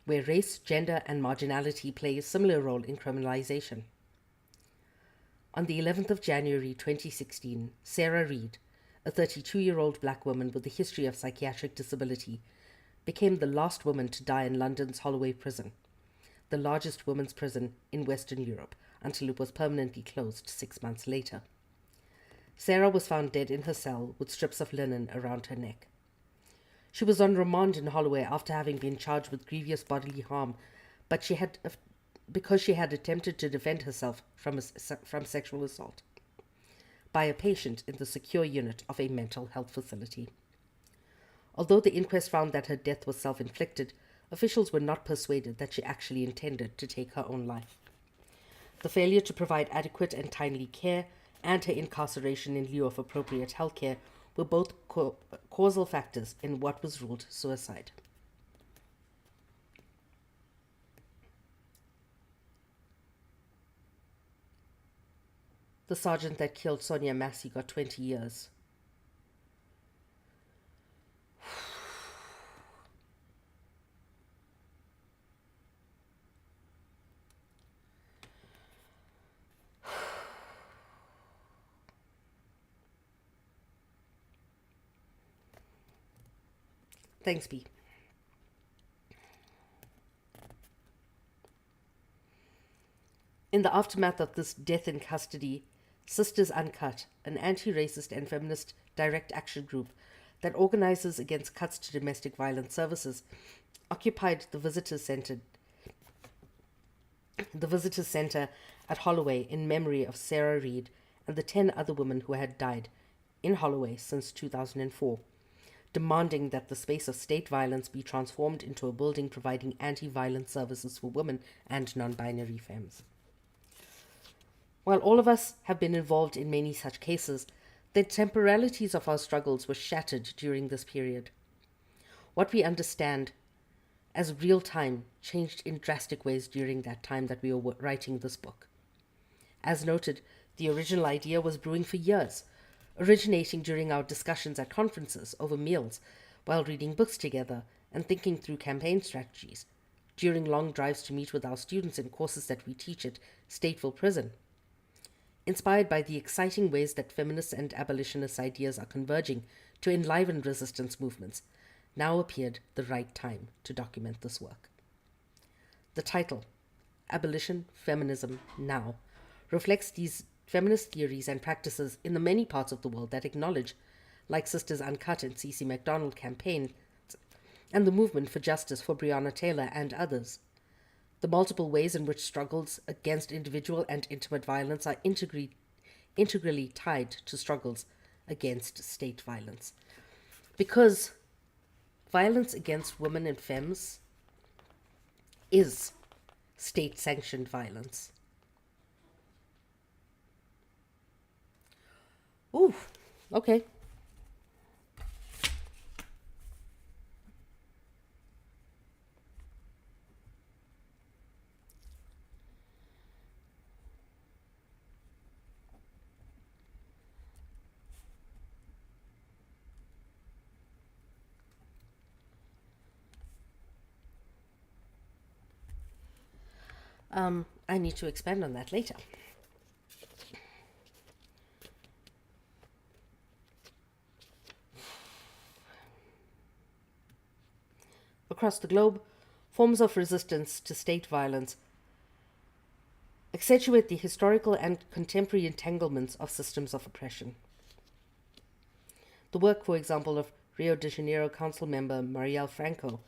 where race, gender, and marginality play a similar role in criminalization. On the 11th of January 2016, Sarah Reed, a 32-year-old black woman with a history of psychiatric disability, became the last woman to die in London's Holloway prison, the largest women's prison in Western Europe, until it was permanently closed 6 months later. Sarah was found dead in her cell with strips of linen around her neck. She was on remand in Holloway after having been charged with grievous bodily harm, but because she had attempted to defend herself from sexual assault by a patient in the secure unit of a mental health facility. Although the inquest found that her death was self-inflicted, officials were not persuaded that she actually intended to take her own life. The failure to provide adequate and timely care and her incarceration in lieu of appropriate health care were both causal factors in what was ruled suicide. The sergeant that killed Sonia Massey got 20 years. Thanks, B. In the aftermath of this death in custody, Sisters Uncut, an anti-racist and feminist direct action group that organizes against cuts to domestic violence services, occupied the Visitors Center at Holloway in memory of Sarah Reed and the 10 other women who had died in Holloway since 2004, demanding that the space of state violence be transformed into a building providing anti-violence services for women and non-binary femmes. While all of us have been involved in many such cases, the temporalities of our struggles were shattered during this period. What we understand as real time changed in drastic ways during that time that we were writing this book. As noted, the original idea was brewing for years, originating during our discussions at conferences over meals, while reading books together and thinking through campaign strategies, during long drives to meet with our students in courses that we teach at Stateville Prison. Inspired by the exciting ways that feminist and abolitionist ideas are converging to enliven resistance movements, now appeared the right time to document this work. The title, Abolition, Feminism, Now, reflects these feminist theories and practices in the many parts of the world that acknowledge, like Sisters Uncut and C.C. MacDonald campaigns, and the movement for justice for Breonna Taylor and others, the multiple ways in which struggles against individual and intimate violence are integrally tied to struggles against state violence. Because violence against women and femmes is state-sanctioned violence. Ooh, okay. I need to expand on that later. Across the globe, forms of resistance to state violence accentuate the historical and contemporary entanglements of systems of oppression. The work, for example, of Rio de Janeiro Council member Marielle Franco,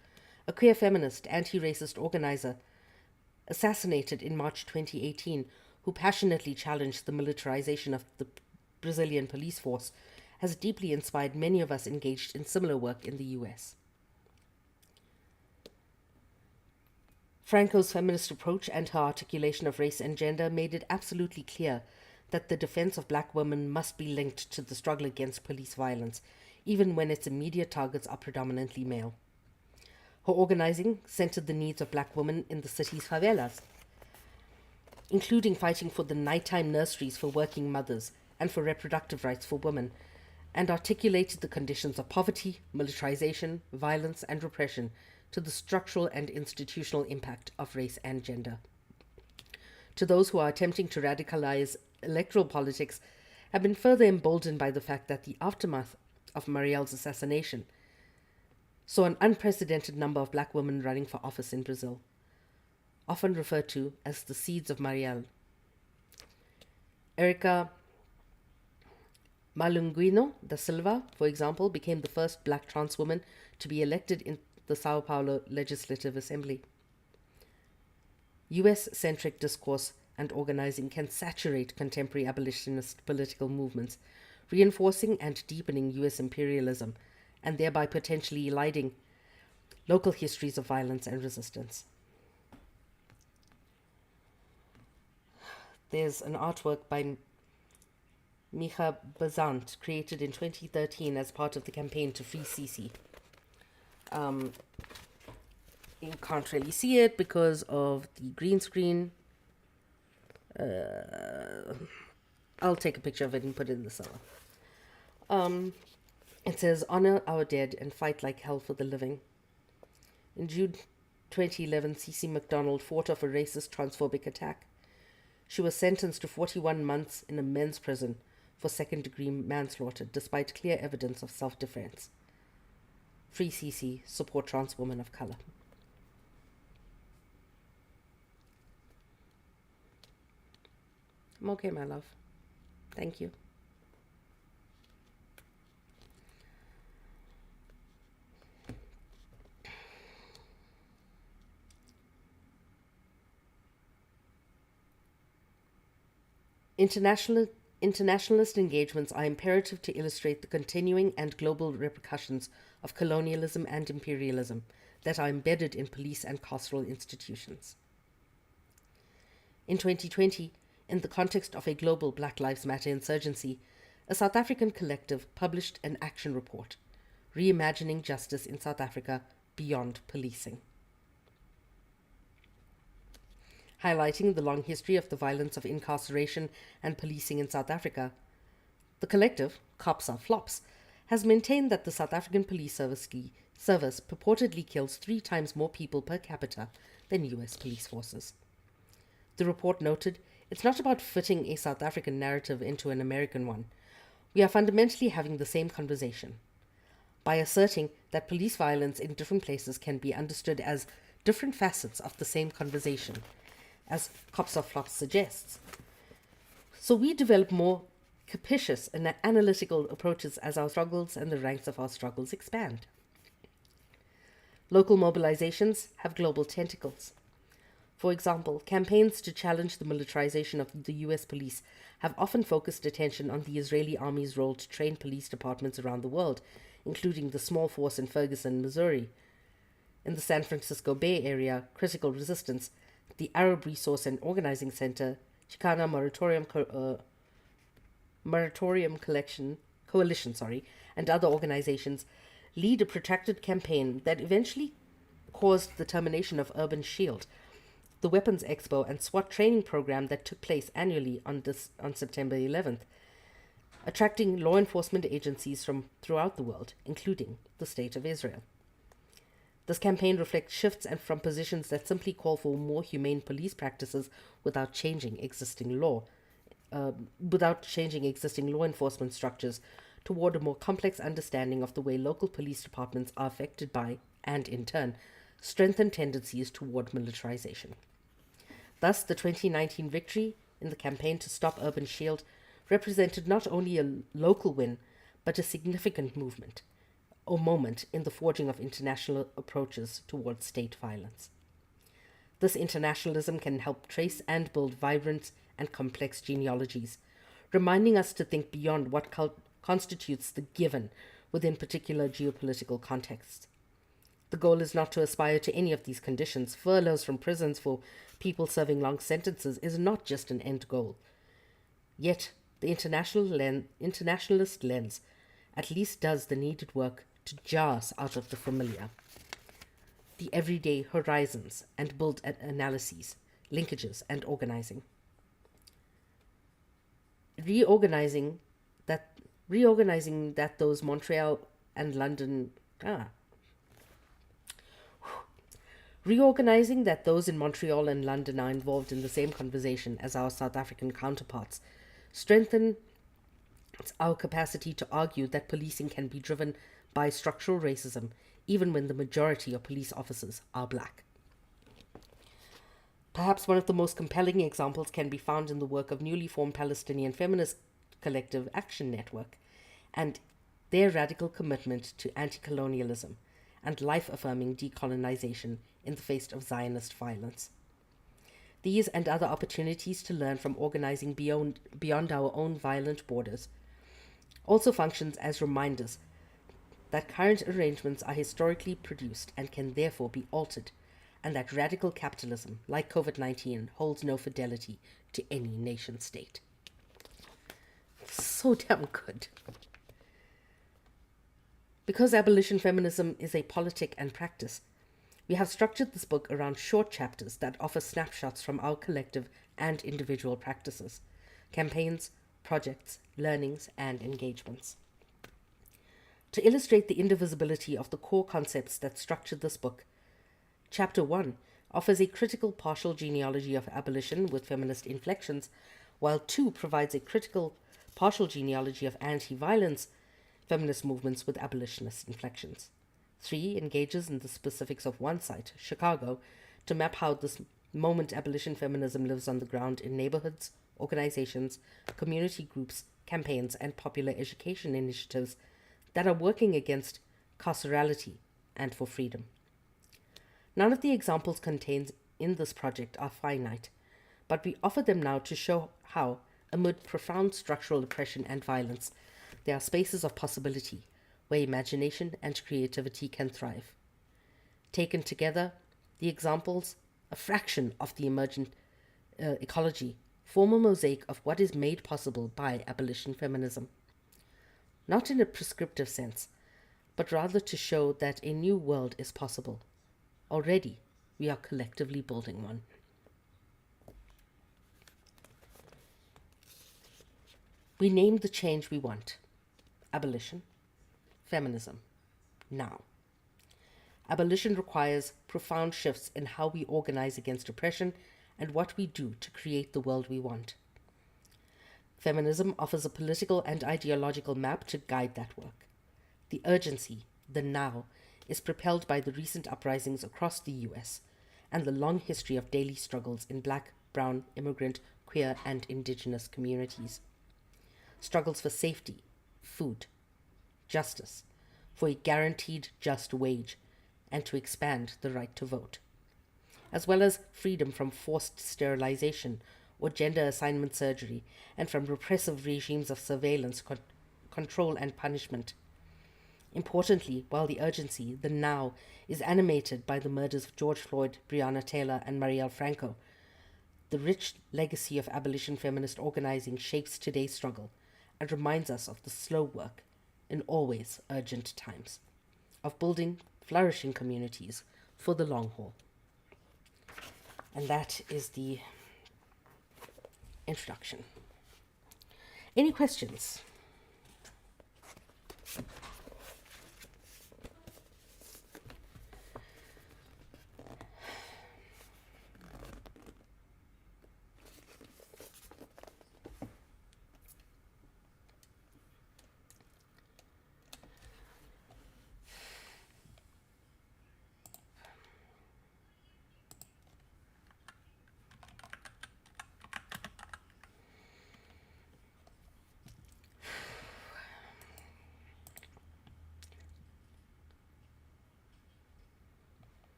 a queer feminist, anti-racist organizer, assassinated in March 2018, who passionately challenged the militarization of the Brazilian police force, has deeply inspired many of us engaged in similar work in the US. Franco's feminist approach and her articulation of race and gender made it absolutely clear that the defense of black women must be linked to the struggle against police violence, even when its immediate targets are predominantly male. Her organizing centered the needs of black women in the city's favelas, including fighting for the nighttime nurseries for working mothers and for reproductive rights for women, and articulated the conditions of poverty, militarization, violence, and repression to the structural and institutional impact of race and gender. To those who are attempting to radicalize electoral politics, have been further emboldened by the fact that the aftermath of Marielle's assassination saw an unprecedented number of black women running for office in Brazil, often referred to as the Seeds of Marielle. Erica Malunguino da Silva, for example, became the first black trans woman to be elected in the Sao Paulo Legislative Assembly. US-centric discourse and organizing can saturate contemporary abolitionist political movements, reinforcing and deepening US imperialism, and thereby potentially eliding local histories of violence and resistance. There's an artwork by Micha Bazant, created in 2013 as part of the campaign to free Sisi. You can't really see it because of the green screen. I'll take a picture of it and put it in the cellar. It says, "Honor our dead and fight like hell for the living." In June 2011, Cece McDonald fought off a racist transphobic attack. She was sentenced to 41 months in a men's prison for second-degree manslaughter, despite clear evidence of self-defense. Free Cece, support trans women of color. I'm okay, my love. Thank you. Internationalist engagements are imperative to illustrate the continuing and global repercussions of colonialism and imperialism that are embedded in police and carceral institutions. In 2020, in the context of a global Black Lives Matter insurgency, a South African collective published an action report, Reimagining Justice in South Africa Beyond Policing. Highlighting the long history of the violence of incarceration and policing in South Africa, the collective, Cops Are Flops, has maintained that the South African police service purportedly kills 3 times more people per capita than US police forces. The report noted, "It's not about fitting a South African narrative into an American one. We are fundamentally having the same conversation. By asserting that police violence in different places can be understood as different facets of the same conversation, as Cops Are Flops suggests. So we develop more capacious and analytical approaches as our struggles and the ranks of our struggles expand. Local mobilizations have global tentacles. For example, campaigns to challenge the militarization of the US police have often focused attention on the Israeli army's role to train police departments around the world, including the small force in Ferguson, Missouri. In the San Francisco Bay Area, Critical Resistance, the Arab Resource and Organizing Center, Chicana Moratorium Coalition, and other organizations lead a protracted campaign that eventually caused the termination of Urban Shield, the Weapons Expo and SWAT training program that took place annually on September 11th, attracting law enforcement agencies from throughout the world, including the State of Israel. This campaign reflects shifts and from positions that simply call for more humane police practices without changing existing law enforcement structures toward a more complex understanding of the way local police departments are affected by, and in turn, strengthen tendencies toward militarization. Thus, the 2019 victory in the campaign to stop Urban Shield represented not only a local win, but a significant movement or moment in the forging of international approaches towards state violence. This internationalism can help trace and build vibrant and complex genealogies, reminding us to think beyond what constitutes the given within particular geopolitical contexts. The goal is not to aspire to any of these conditions. Furloughs from prisons for people serving long sentences is not just an end goal. Yet, the internationalist lens at least does the needed work to jar us out of the familiar. the everyday horizons and build analyses, linkages, and organizing. Reorganizing that those Montreal and London Reorganizing that those in Montreal and London are involved in the same conversation as our South African counterparts strengthens our capacity to argue that policing can be driven by structural racism, even when the majority of police officers are black. Perhaps one of the most compelling examples can be found in the work of newly formed Palestinian feminist collective Action Network and their radical commitment to anti-colonialism and life-affirming decolonization in the face of Zionist violence. These and other opportunities to learn from organizing beyond our own violent borders also functions as reminders that current arrangements are historically produced and can therefore be altered, and that radical capitalism, like COVID-19, holds no fidelity to any nation state. So damn good. Because abolition feminism is a politic and practice, we have structured this book around short chapters that offer snapshots from our collective and individual practices, campaigns, projects, learnings, and engagements. To illustrate the indivisibility of the core concepts that structure this book, Chapter 1 offers a critical partial genealogy of abolition with feminist inflections, while 2 provides a critical partial genealogy of anti-violence feminist movements with abolitionist inflections. 3 engages in the specifics of one site, Chicago, to map how this moment abolition feminism lives on the ground in neighborhoods, organizations, community groups, campaigns, and popular education initiatives that are working against carcerality and for freedom. None of the examples contained in this project are finite, but we offer them now to show how, amid profound structural oppression and violence, there are spaces of possibility where imagination and creativity can thrive. Taken together, the examples, a fraction of the emergent ecology, form a mosaic of what is made possible by abolition feminism. Not in a prescriptive sense, but rather to show that a new world is possible. Already, we are collectively building one. We named the change we want: abolition, feminism, now. Abolition requires profound shifts in how we organize against oppression and what we do to create the world we want. Feminism offers a political and ideological map to guide that work. The urgency, the now, is propelled by the recent uprisings across the US and the long history of daily struggles in Black, brown, immigrant, queer, and indigenous communities. Struggles for safety, food, justice, for a guaranteed just wage, and to expand the right to vote, as well as freedom from forced sterilization or gender assignment surgery, and from repressive regimes of surveillance, control, and punishment. Importantly, while the urgency, the now, is animated by the murders of George Floyd, Breonna Taylor, and Marielle Franco, the rich legacy of abolition feminist organizing shapes today's struggle and reminds us of the slow work, in always urgent times, of building flourishing communities for the long haul. And that is the introduction. Any questions?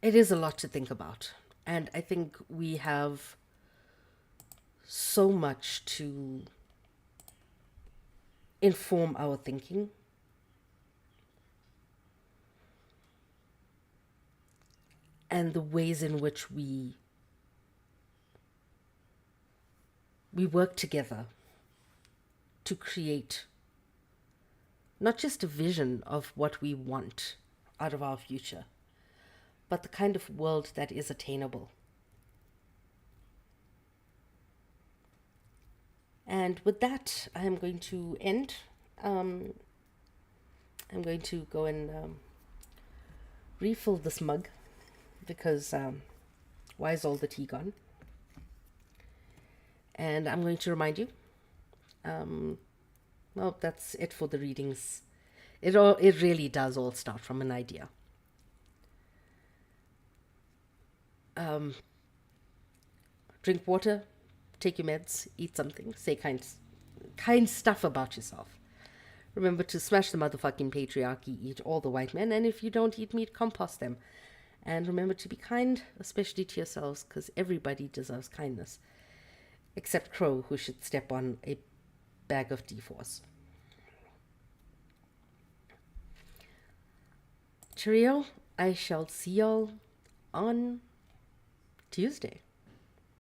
It is a lot to think about, and I think we have so much to inform our thinking. And the ways in which we work together to create not just a vision of what we want out of our future, but the kind of world that is attainable. And with that, I'm going to end. I'm going to go and refill this mug because why is all the tea gone? And I'm going to remind you, well, that's it for the readings. It really does all start from an idea. Drink water, take your meds, eat something, say kind stuff about yourself. Remember to smash the motherfucking patriarchy, eat all the white men, and if you don't eat meat, compost them. And remember to be kind, especially to yourselves, because everybody deserves kindness. Except Crow, who should step on a bag of D4s. Cheerio, I shall see y'all on Tuesday.